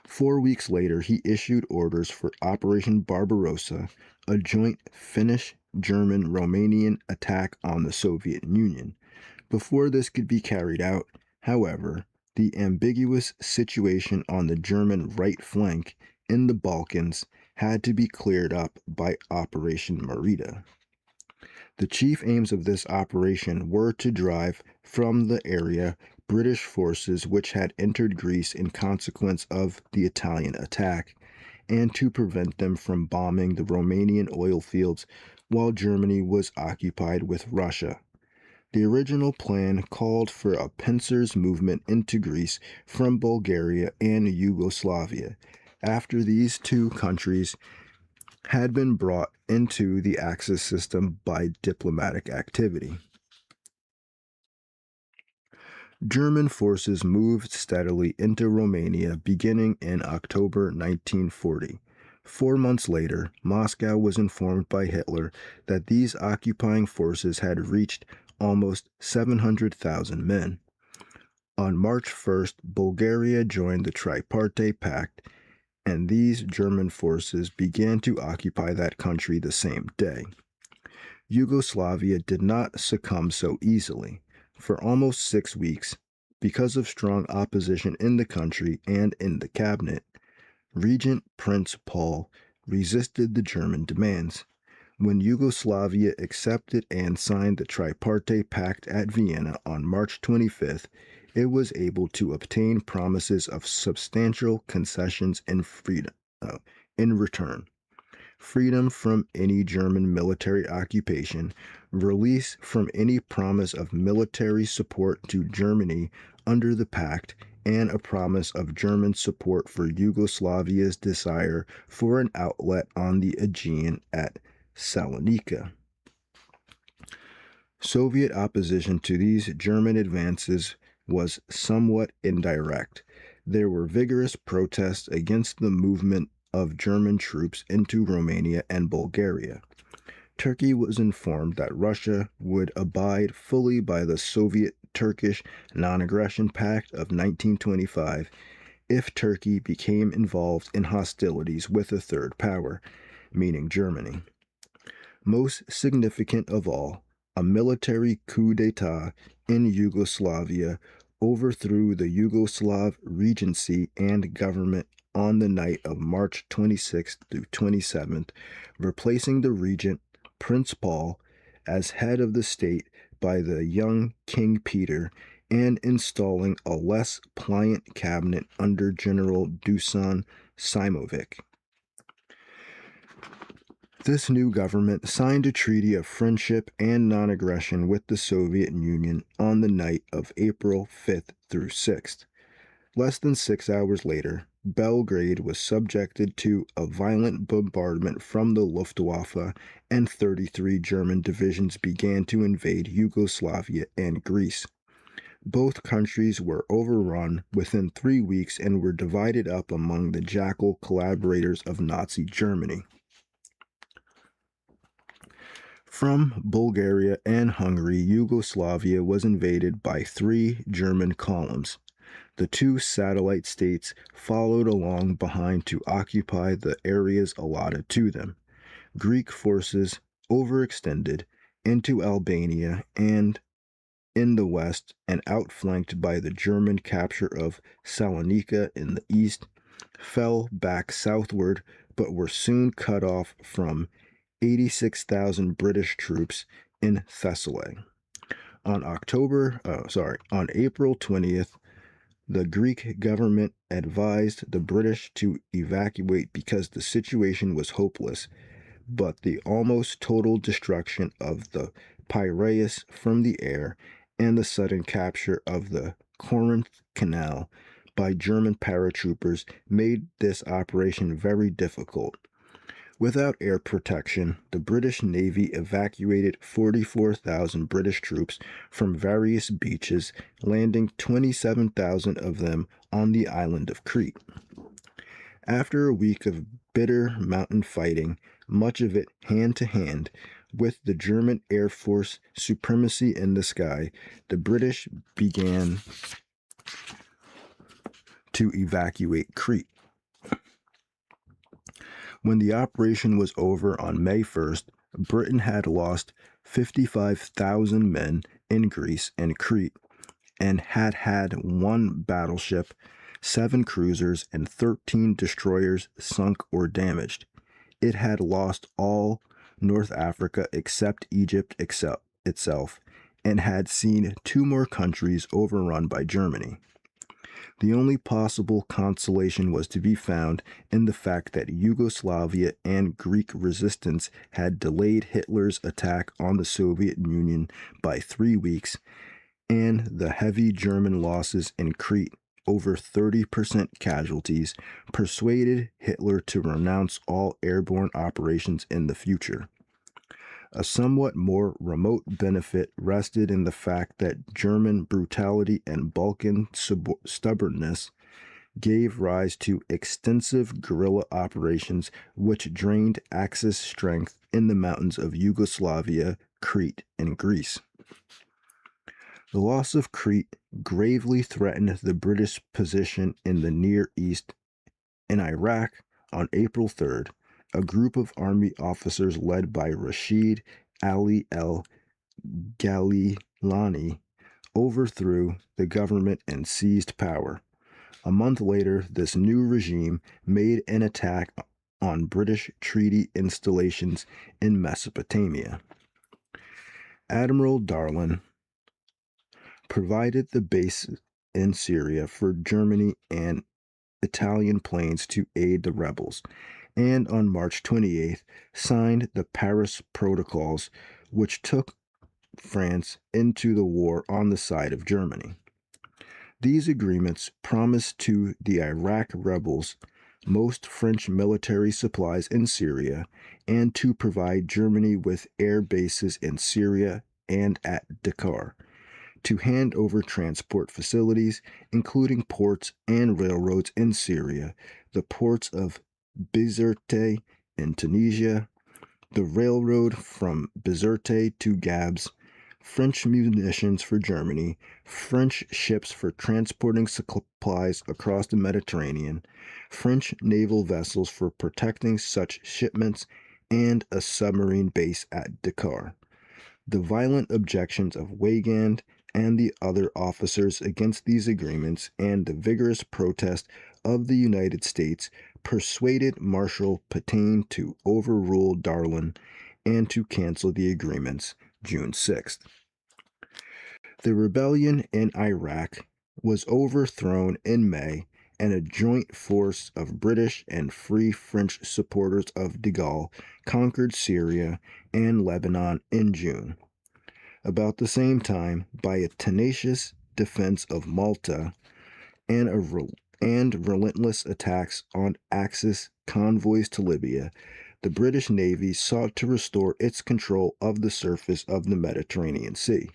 4 weeks later, he issued orders for Operation Barbarossa, a joint Finnish-German-Romanian attack on the Soviet Union. Before this could be carried out, however, the ambiguous situation on the German right flank in the Balkans had to be cleared up by Operation Marita. The chief aims of this operation were to drive from the area British forces which had entered Greece in consequence of the Italian attack, and to prevent them from bombing the Romanian oil fields while Germany was occupied with Russia. The original plan called for a pincers movement into Greece from Bulgaria and Yugoslavia. After these two countries had been brought into the Axis system by diplomatic activity. German forces moved steadily into Romania beginning in October 1940. 4 months later, Moscow was informed by Hitler that these occupying forces had reached almost 700,000 men. On March 1st, Bulgaria joined the Tripartite Pact, and these German forces began to occupy that country the same day. Yugoslavia did not succumb so easily. For almost 6 weeks, because of strong opposition in the country and in the cabinet, Regent Prince Paul resisted the German demands. When Yugoslavia accepted and signed the Tripartite Pact at Vienna on March 25th, it was able to obtain promises of substantial concessions and freedom in return. Freedom from any German military occupation, release from any promise of military support to Germany under the pact, and a promise of German support for Yugoslavia's desire for an outlet on the Aegean at Salonika. Soviet opposition to these German advances was somewhat indirect. There were vigorous protests against the movement of German troops into Romania and Bulgaria. Turkey was informed that Russia would abide fully by the Soviet-Turkish Non-Aggression Pact of 1925 if Turkey became involved in hostilities with a third power, meaning Germany. Most significant of all, a military coup d'etat in Yugoslavia overthrew the Yugoslav regency and government on the night of March 26th through 27th, replacing the regent, Prince Paul, as head of the state by the young King Peter, and installing a less pliant cabinet under General Dusan Simovic. This new government signed a treaty of friendship and non-aggression with the Soviet Union on the night of April 5th through 6th. Less than 6 hours later, Belgrade was subjected to a violent bombardment from the Luftwaffe, and 33 German divisions began to invade Yugoslavia and Greece. Both countries were overrun within 3 weeks and were divided up among the jackal collaborators of Nazi Germany. From Bulgaria and Hungary, Yugoslavia was invaded by 3 German columns. The 2 satellite states followed along behind to occupy the areas allotted to them. Greek forces overextended into Albania and in the west, and outflanked by the German capture of Salonika in the east, fell back southward but were soon cut off from 86,000 British troops in Thessaly. On April 20th, the Greek government advised the British to evacuate because the situation was hopeless, but the almost total destruction of the Piraeus from the air and the sudden capture of the Corinth Canal by German paratroopers made this operation very difficult. Without air protection, the British Navy evacuated 44,000 British troops from various beaches, landing 27,000 of them on the island of Crete. After a week of bitter mountain fighting, much of it hand-to-hand. With the German Air Force supremacy in the sky, the British began to evacuate Crete. When the operation was over on May 1st, Britain had lost 55,000 men in Greece and Crete and had one battleship, 7 cruisers, and 13 destroyers sunk or damaged. It had lost all North Africa except Egypt itself, and had seen 2 more countries overrun by Germany. The only possible consolation was to be found in the fact that Yugoslavia and Greek resistance had delayed Hitler's attack on the Soviet Union by 3 weeks, and the heavy German losses in Crete, over 30% casualties, persuaded Hitler to renounce all airborne operations in the future. A somewhat more remote benefit rested in the fact that German brutality and Balkan stubbornness gave rise to extensive guerrilla operations which drained Axis strength in the mountains of Yugoslavia, Crete, and Greece. The loss of Crete gravely threatened the British position in the Near East. In Iraq, on April 3rd, a group of army officers led by Rashid Ali al-Ghalilani overthrew the government and seized power. A month later, this new regime made an attack on British treaty installations in Mesopotamia. Admiral Darlan provided the base in Syria for Germany and Italian planes to aid the rebels, and on March 28th signed the Paris Protocols, which took France into the war on the side of Germany. These agreements promised to the Iraq rebels most French military supplies in Syria and to provide Germany with air bases in Syria and at Dakar, to hand over transport facilities, including ports and railroads in Syria, the ports of Bizerte in Tunisia, the railroad from Bizerte to Gabs, French munitions for Germany, French ships for transporting supplies across the Mediterranean, French naval vessels for protecting such shipments, and a submarine base at Dakar. The violent objections of Weygand and the other officers against these agreements and the vigorous protest of the United States persuaded Marshal Pétain to overrule Darlan and to cancel the agreements June 6th. The rebellion in Iraq was overthrown in May, and a joint force of British and Free French supporters of de Gaulle conquered Syria and Lebanon in June. About the same time, by a tenacious defense of Malta and relentless attacks on Axis convoys to Libya, the British Navy sought to restore its control of the surface of the Mediterranean Sea.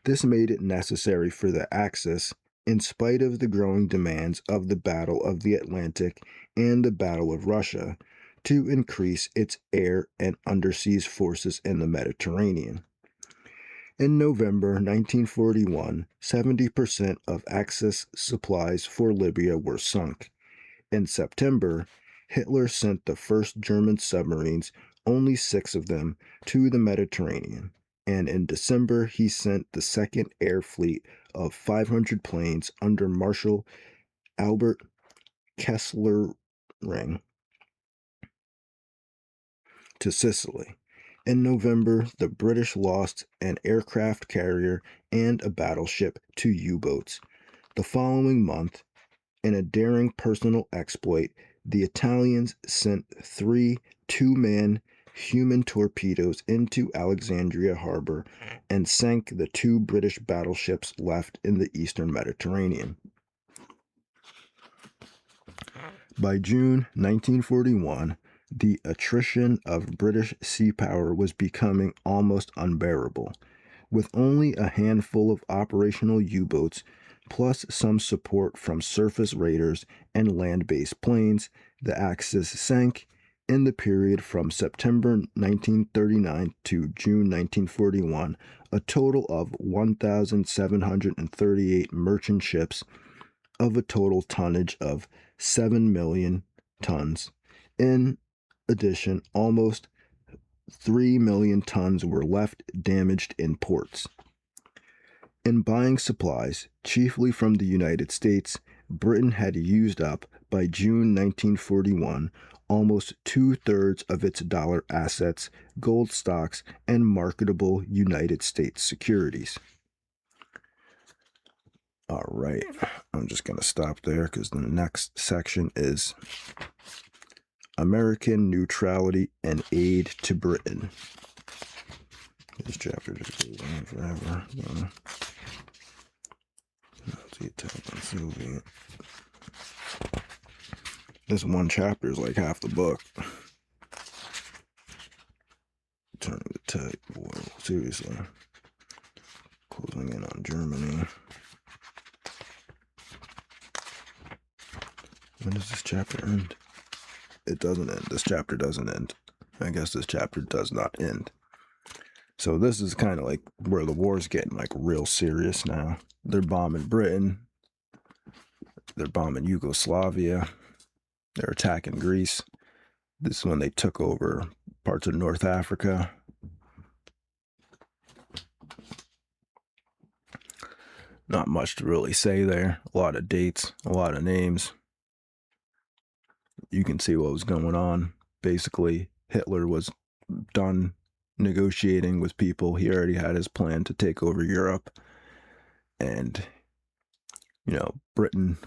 This made it necessary for the Axis, in spite of the growing demands of the Battle of the Atlantic and the Battle of Russia, to increase its air and undersea forces in the Mediterranean. In November 1941, 70% of Axis supplies for Libya were sunk. In September, Hitler sent the first German submarines, only 6 of them, to the Mediterranean, and in December he sent the second air fleet of 500 planes under Marshal Albert Kesselring to Sicily. In November, the British lost an aircraft carrier and a battleship to U-boats. The following month, in a daring personal exploit, the Italians sent 3 two-man human torpedoes into Alexandria Harbor and sank the 2 British battleships left in the eastern Mediterranean. By June 1941, the attrition of British sea power was becoming almost unbearable. With only a handful of operational U-boats, plus some support from surface raiders and land-based planes, The Axis sank in the period from September 1939 to June 1941. A total of 1,738 merchant ships of a total tonnage of 7 million tons. In addition, almost 3 million tons were left damaged in ports. In buying supplies, chiefly from the United States, Britain had used up, by June 1941, almost 2/3 of its dollar assets, gold stocks, and marketable United States securities. All right, I'm just going to stop there because the next section is American neutrality and aid to Britain. This chapter just goes on forever. Let's see, attack on Soviet. This one chapter is like half the book. Turning the tide, boy, seriously. Closing in on Germany. When does this chapter end? It doesn't end. This chapter doesn't end. I guess this chapter does not end. So this is kind of like where the war's getting like real serious now. They're bombing Britain. They're bombing Yugoslavia. They're attacking Greece. This is when they took over parts of North Africa. Not much to really say there. A lot of dates, a lot of names. You can see what was going on. Basically, Hitler was done negotiating with people. He already had his plan to take over Europe. And, you know, Britain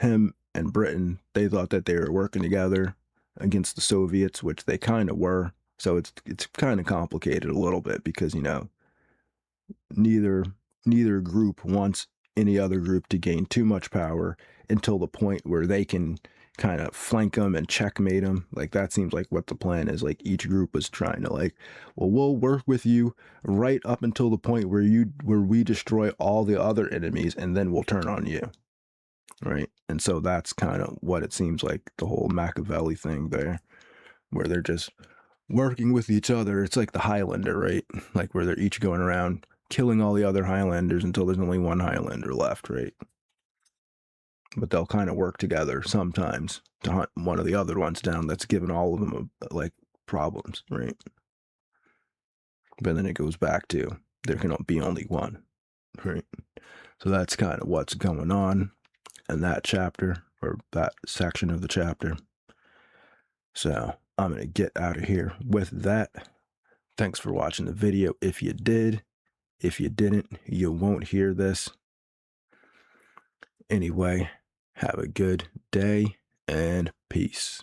him and Britain, they thought that they were working together against the Soviets, which they kind of were. So it's kind of complicated a little bit because, you know, neither group wants any other group to gain too much power until the point where they can kind of flank them and checkmate them. Like that seems like what the plan is. Like each group was trying to like, well, we'll work with you right up until the point where we destroy all the other enemies and then we'll turn on you. Right. And so that's kind of what it seems like, the whole Machiavelli thing there, where they're just working with each other. It's like the Highlander, right? Like where they're each going around killing all the other Highlanders until there's only one Highlander left, right? But they'll kind of work together sometimes to hunt one of the other ones down that's giving all of them like problems, right? But then it goes back to there can be only one, right? So that's kind of what's going on in that chapter, or that section of the chapter. So I'm going to get out of here with that. Thanks for watching the video. If you did, if you didn't, you won't hear this. Anyway, have a good day and peace.